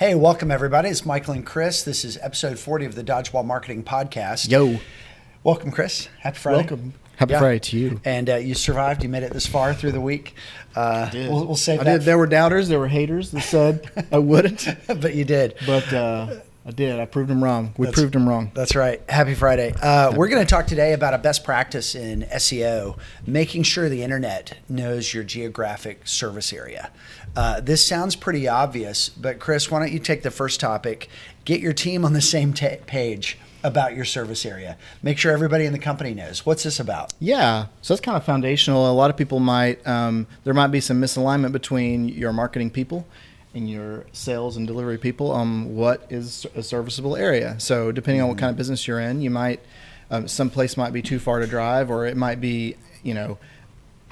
Hey, welcome everybody. It's Michael and Chris. This is episode 40 of the Dodgeball Marketing Podcast. Yo. Welcome, Chris. Happy Friday. Welcome. Happy Friday to you. And you survived. You made it this far through the week. I did. We'll save I that. did. There were doubters. There were haters that said I wouldn't. But you did. But I did. I proved them wrong. We proved them wrong. That's right. Happy Friday. We're going to talk today about a best practice in SEO, making sure the internet knows your geographic service area. This sounds pretty obvious, but Chris, why don't you take the first topic, get your team on the same page about your service area. Make sure everybody in the company knows. What's this about? Yeah, so that's kind of foundational. A lot of people might, there might be some misalignment between your marketing people and your sales and delivery people on what is a serviceable area. So depending on what kind of business you're in, you might, some place might be too far to drive, or it might be,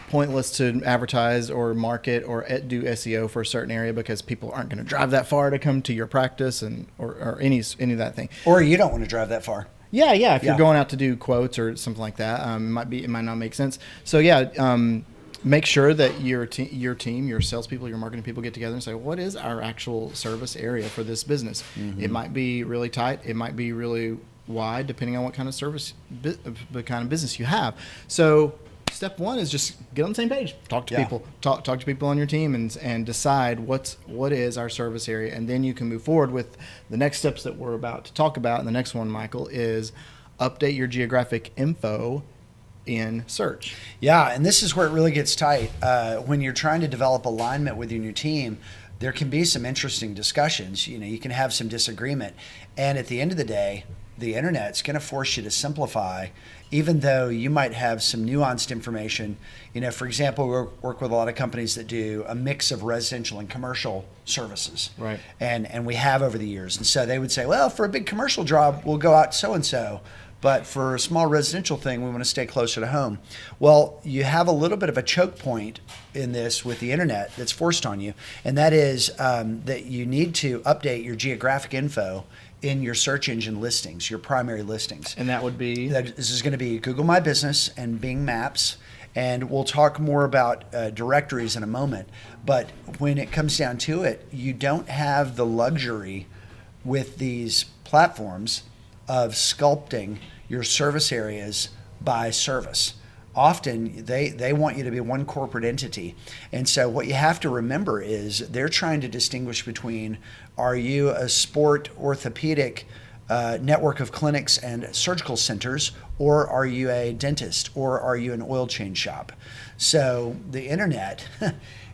pointless to advertise or market or do SEO for a certain area because people aren't going to drive that far to come to your practice and or any of that thing. Or you don't want to drive that far. Yeah. If you're going out to do quotes or something like that, it might not make sense. So make sure that your team, your salespeople, your marketing people get together and say, what is our actual service area for this business? Mm-hmm. It might be really tight. It might be really wide, depending on what kind of service, the kind of business you have. So step one is just get on the same page. Talk to people. Talk to people on your team and decide what is our service area, and then you can move forward with the next steps that we're about to talk about. And the next one, Michael, is update your geographic info in search. Yeah, and this is where it really gets tight. When you're trying to develop alignment within your team, there can be some interesting discussions. You can have some disagreement, and at the end of the day, the internet's going to force you to simplify, even though you might have some nuanced information. For example, we work with a lot of companies that do a mix of residential and commercial services. Right. And we have over the years. And so they would say, well, for a big commercial job, we'll go out so-and-so. But for a small residential thing, we want to stay closer to home. Well, you have a little bit of a choke point in this with the internet that's forced on you. And that is that you need to update your geographic info in your search engine listings, your primary listings. And that would be? This is going to be Google My Business and Bing Maps. And we'll talk more about directories in a moment. But when it comes down to it, you don't have the luxury with these platforms of sculpting your service areas by service. Often they want you to be one corporate entity. And so what you have to remember is they're trying to distinguish between, are you a sport orthopedic network of clinics and surgical centers, or are you a dentist, or are you an oil change shop? So the internet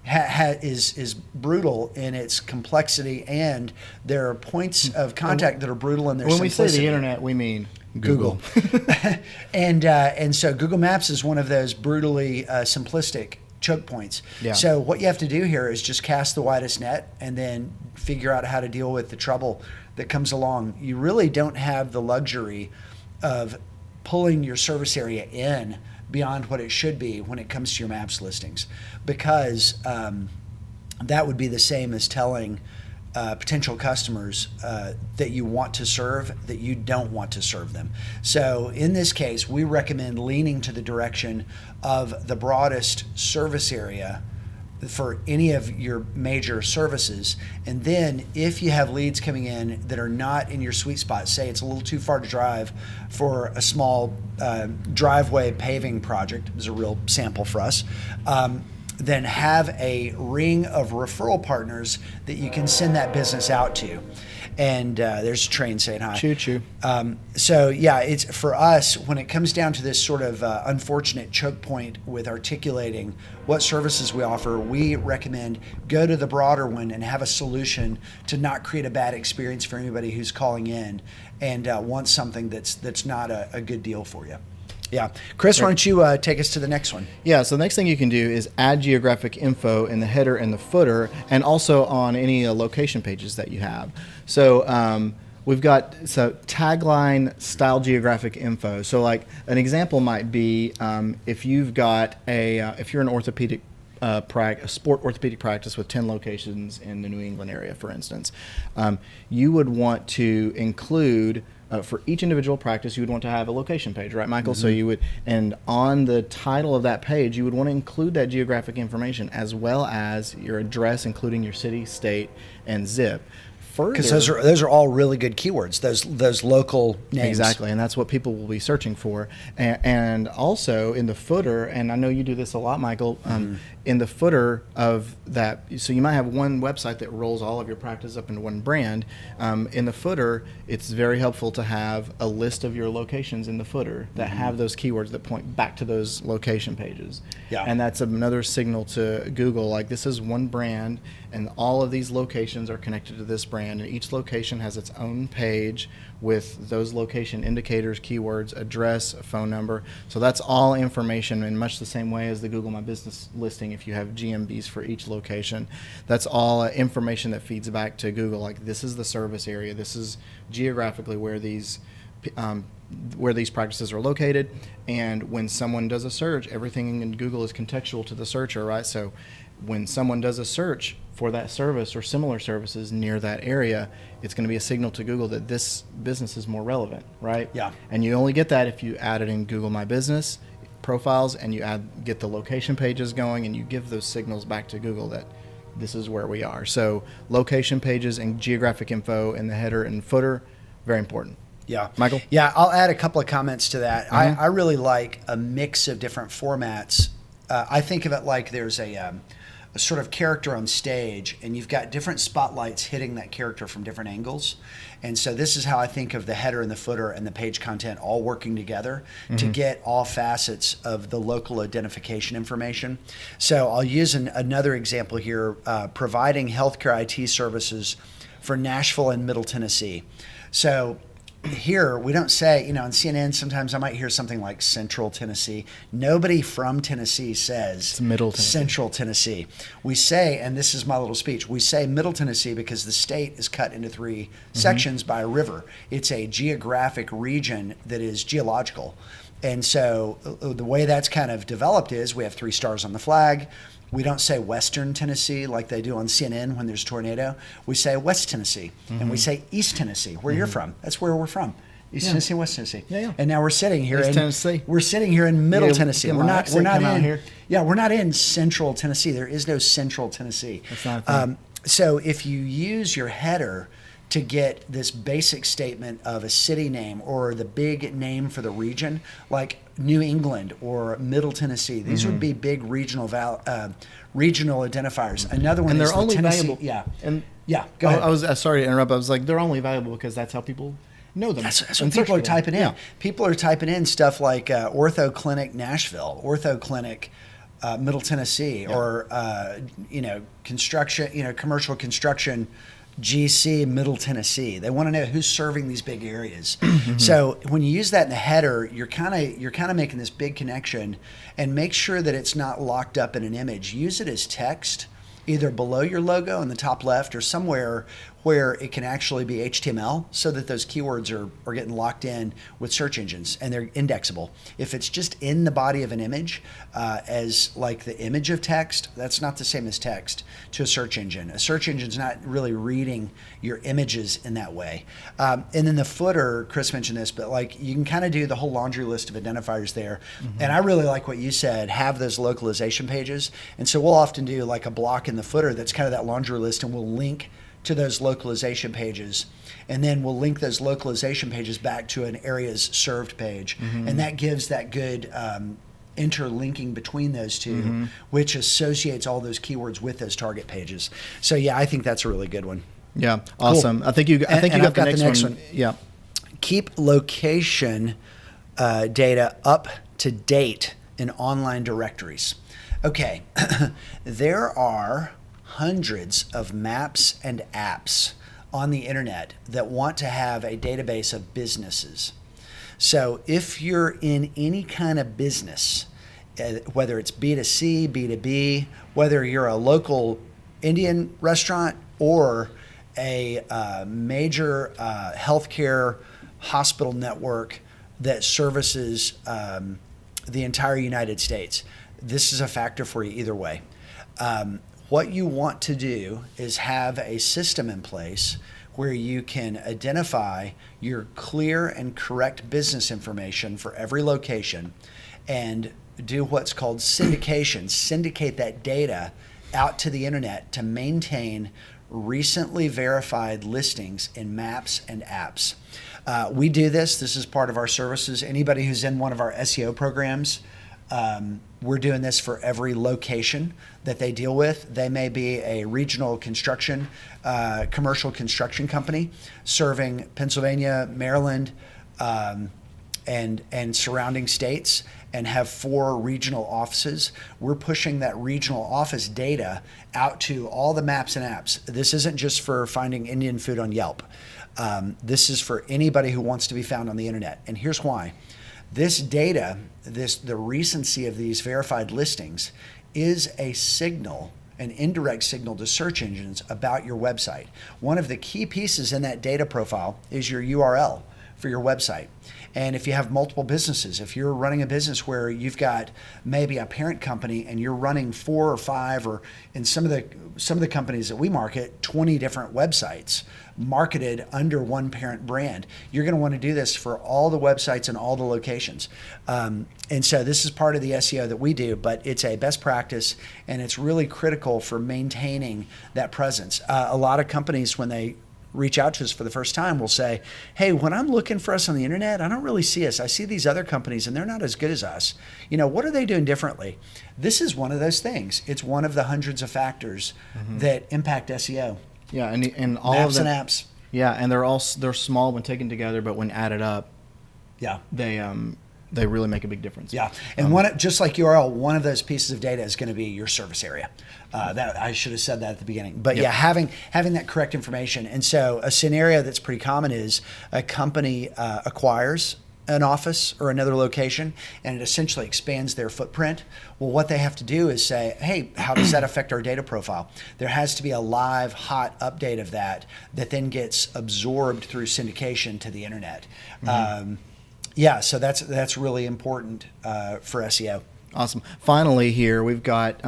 is brutal in its complexity, and there are points of contact that are brutal in their simplicity. When we say the internet, we mean Google. and so Google Maps is one of those brutally simplistic choke points. Yeah. So what you have to do here is just cast the widest net and then figure out how to deal with the trouble that comes along. You really don't have the luxury of pulling your service area in beyond what it should be when it comes to your maps listings, because that would be the same as telling potential customers that you want to serve that you don't want to serve them. So in this case, we recommend leaning to the direction of the broadest service area for any of your major services. And then if you have leads coming in that are not in your sweet spot, say it's a little too far to drive for a small driveway paving project, is a real sample for us, then have a ring of referral partners that you can send that business out to. And there's a train saying hi. Choo choo. So yeah, it's for us, when it comes down to this sort of unfortunate choke point with articulating what services we offer, we recommend go to the broader one and have a solution to not create a bad experience for anybody who's calling in and wants something that's not a good deal for you. Yeah. Chris, why don't you take us to the next one? Yeah, so the next thing you can do is add geographic info in the header and the footer, and also on any location pages that you have. So we've got tagline style geographic info. So like an example might be if you've got if you're an orthopedic a sport orthopedic practice with 10 locations in the New England area, for instance, you would want to include for each individual practice, you would want to have a location page, right, Michael? Mm-hmm. So you would, and on the title of that page, you would want to include that geographic information as well as your address, including your city, state, and zip. further, because those are all really good keywords. Those local names. Exactly, and that's what people will be searching for. And also in the footer, and I know you do this a lot, Michael, in the footer of that, so you might have one website that rolls all of your practice up into one brand. In the footer, it's very helpful to have a list of your locations in the footer that have those keywords that point back to those location pages. Yeah. And that's another signal to Google, like this is one brand, and all of these locations are connected to this brand, and each location has its own page with those location indicators, keywords, address, phone number. So that's all information in much the same way as the Google My Business listing. If you have GMBs for each location, that's all information that feeds back to Google. Like this is the service area. This is geographically where these practices are located. And when someone does a search, everything in Google is contextual to the searcher, right? So when someone does a search for that service or similar services near that area, it's going to be a signal to Google that this business is more relevant, right? Yeah. And you only get that if you add it in Google My Business profiles, and you get the location pages going, and you give those signals back to Google that this is where we are. So location pages and geographic info in the header and footer, very important. Yeah. Michael? Yeah, I'll add a couple of comments to that. I really like a mix of different formats. I think of it like there's a sort of character on stage, and you've got different spotlights hitting that character from different angles. And so this is how I think of the header and the footer and the page content all working together to get all facets of the local identification information. So I'll use another example here, providing healthcare IT services for Nashville and Middle Tennessee. So here we don't say, on CNN sometimes I might hear something like Central Tennessee. Nobody from Tennessee says It's Middle Tennessee. Central Tennessee. We say, and this is my little speech, we say Middle Tennessee because the state is cut into three sections by a river. It's a geographic region that is geological. And so the way that's kind of developed is we have 3 stars on the flag. We don't say Western Tennessee like they do on CNN when there's a tornado. We say West Tennessee, and we say East Tennessee, where you're from. That's where we're from. East Tennessee, West Tennessee. Yeah. And now we're sitting here East in Tennessee. We're sitting here in Middle Tennessee. We're not in here. Yeah, we're not in Central Tennessee. There is no Central Tennessee. That's not a thing. So if you use your header to get this basic statement of a city name or the big name for the region, like New England or Middle Tennessee, these would be big regional identifiers. Another one And is they're the only Tennessee. valuable. Yeah. And Yeah, go ahead. I was sorry to interrupt. I was like, they're only valuable because that's how people know them. That's and what search people are for them. typing in. Yeah. People are typing in stuff like Ortho Clinic Nashville, Ortho Clinic Middle Tennessee, or construction, commercial construction GC Middle Tennessee. They want to know who's serving these big areas. So when you use that in the header, you're kind of making this big connection, and make sure that it's not locked up in an image. Use it as text, either below your logo in the top left or somewhere where it can actually be HTML, so that those keywords are getting locked in with search engines and they're indexable. If it's just in the body of an image as like the image of text, that's not the same as text to a search engine. A search engine's not really reading your images in that way. And then the footer, Chris mentioned this, but like you can kind of do the whole laundry list of identifiers there. And I really like what you said, have those localization pages. And so we'll often do like a block in the footer that's kind of that laundry list, and we'll link to those localization pages, and then we'll link those localization pages back to an areas served page, and that gives that good interlinking between those two, which associates all those keywords with those target pages. So yeah, I think that's a really good one. Yeah, awesome. Cool. I think you got the next one. Yeah. Keep location data up to date in online directories. Okay, there are hundreds of maps and apps on the internet that want to have a database of businesses. So if you're in any kind of business, whether it's B2C, B2B, whether you're a local Indian restaurant or a major healthcare hospital network that services the entire United States, this is a factor for you either way. What you want to do is have a system in place where you can identify your clear and correct business information for every location and do what's called syndication. Syndicate that data out to the internet to maintain recently verified listings in maps and apps. We do this. This is part of our services. Anybody who's in one of our SEO programs, we're doing this for every location that they deal with. They may be a regional construction, commercial construction company serving Pennsylvania, Maryland, and surrounding states, and have 4 regional offices. We're pushing that regional office data out to all the maps and apps. This isn't just for finding Indian food on Yelp. This is for anybody who wants to be found on the internet. And here's why. This data, the recency of these verified listings, is a signal, an indirect signal to search engines about your website. One of the key pieces in that data profile is your URL for your website. And if you have multiple businesses, if you're running a business where you've got maybe a parent company and you're running 4 or 5, or in some of the companies that we market, 20 different websites marketed under one parent brand, you're going to want to do this for all the websites and all the locations. And so this is part of the SEO that we do, but it's a best practice, and it's really critical for maintaining that presence. A lot of companies, when they reach out to us for the first time, will say, hey, when I'm looking for us on the internet, I don't really see us. I see these other companies and they're not as good as us. What are they doing differently? This is one of those things. It's one of the hundreds of factors that impact SEO. Yeah, and all Maps of them, and apps. Yeah, and they're small when taken together, but when added up, Yeah. they really make a big difference. Yeah, and just like URL, one of those pieces of data is going to be your service area. That I should have said that at the beginning. But yeah, having that correct information. And so a scenario that's pretty common is a company acquires an office or another location, and it essentially expands their footprint. Well, what they have to do is say, hey, how does that affect our data profile? There has to be a live, hot update of that then gets absorbed through syndication to the internet. Yeah, so that's really important for SEO. Awesome. Finally, here we've got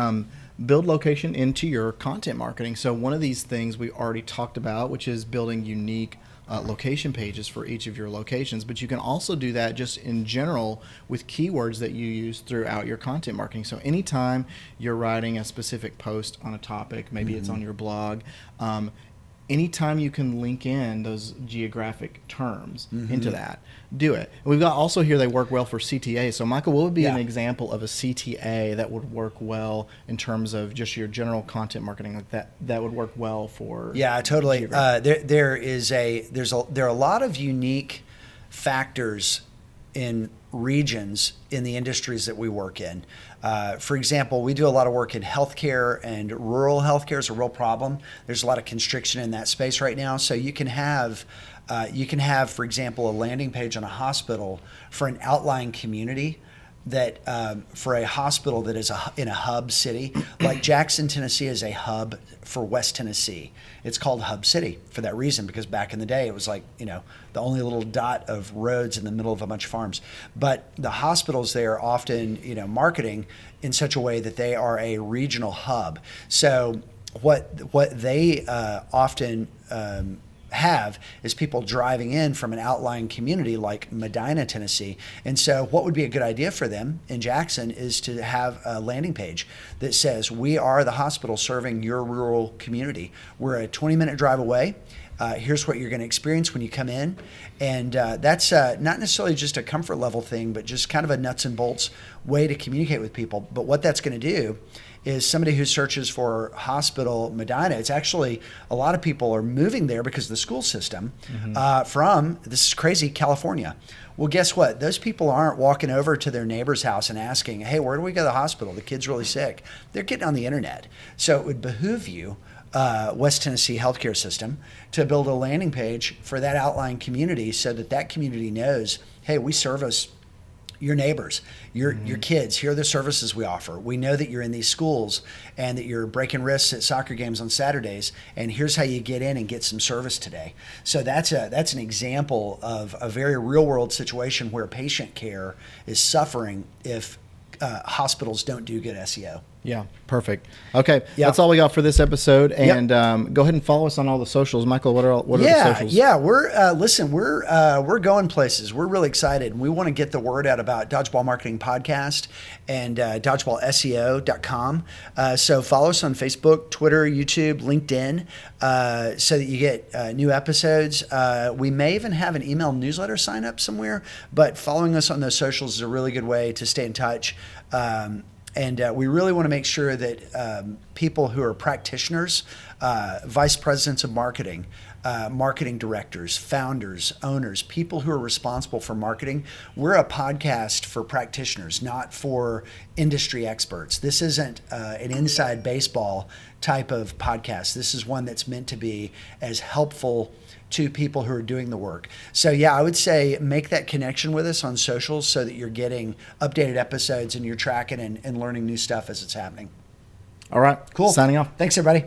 build location into your content marketing. So one of these things we already talked about, which is building unique location pages for each of your locations, but you can also do that just in general with keywords that you use throughout your content marketing. So anytime you're writing a specific post on a topic, maybe it's on your blog, anytime you can link in those geographic terms into that, do it. And we've got also here, they work well for CTA. So Michael, what would be an example of a CTA that would work well in terms of just your general content marketing like that would work well for? Yeah, totally. There are a lot of unique factors in regions in the industries that we work in. For example, we do a lot of work in healthcare, and rural healthcare is a real problem. There's a lot of constriction in that space right now. So you can have, for example, a landing page on a hospital for an outlying community that for a hospital that is in a hub city, like Jackson, Tennessee is a hub for West Tennessee. It's called Hub City for that reason, because back in the day it was like, the only little dot of roads in the middle of a bunch of farms. But the hospitals there are often, marketing in such a way that they are a regional hub. So what they often have is people driving in from an outlying community like Medina, Tennessee. And so what would be a good idea for them in Jackson is to have a landing page that says, we are the hospital serving your rural community. We're a 20-minute drive away. Here's what you're going to experience when you come in. And that's not necessarily just a comfort level thing, but just kind of a nuts and bolts way to communicate with people. But what that's going to do is somebody who searches for hospital Medina, it's actually, a lot of people are moving there because of the school system from, this is crazy, California. Well, guess what? Those people aren't walking over to their neighbor's house and asking, hey, where do we go to the hospital? The kid's really sick. They're getting on the internet. So it would behoove you, West Tennessee healthcare system, to build a landing page for that outlying community so that community knows, hey, we service your neighbors, your kids. Here are the services we offer. We know that you're in these schools and that you're breaking wrists at soccer games on Saturdays, and here's how you get in and get some service today. So that's an example of a very real world situation where patient care is suffering if hospitals don't do good SEO. Yeah, perfect. Okay, Yeah. that's all we got for this episode. Yep. And go ahead and follow us on all the socials. Michael, what are the socials? Yeah, we're going places. We're really excited, and we want to get the word out about Dodgeball Marketing Podcast and dodgeballseo.com. So follow us on Facebook, Twitter, YouTube, LinkedIn, so that you get new episodes. We may even have an email newsletter sign up somewhere, but following us on those socials is a really good way to stay in touch. And we really want to make sure that people who are practitioners, vice presidents of marketing, marketing directors, founders, owners, people who are responsible for marketing, we're a podcast for practitioners, not for industry experts. This isn't an inside baseball type of podcast. This is one that's meant to be as helpful to people who are doing the work. So yeah, I would say make that connection with us on socials so that you're getting updated episodes and you're tracking and learning new stuff as it's happening. All right. Cool. Signing off. Thanks, everybody.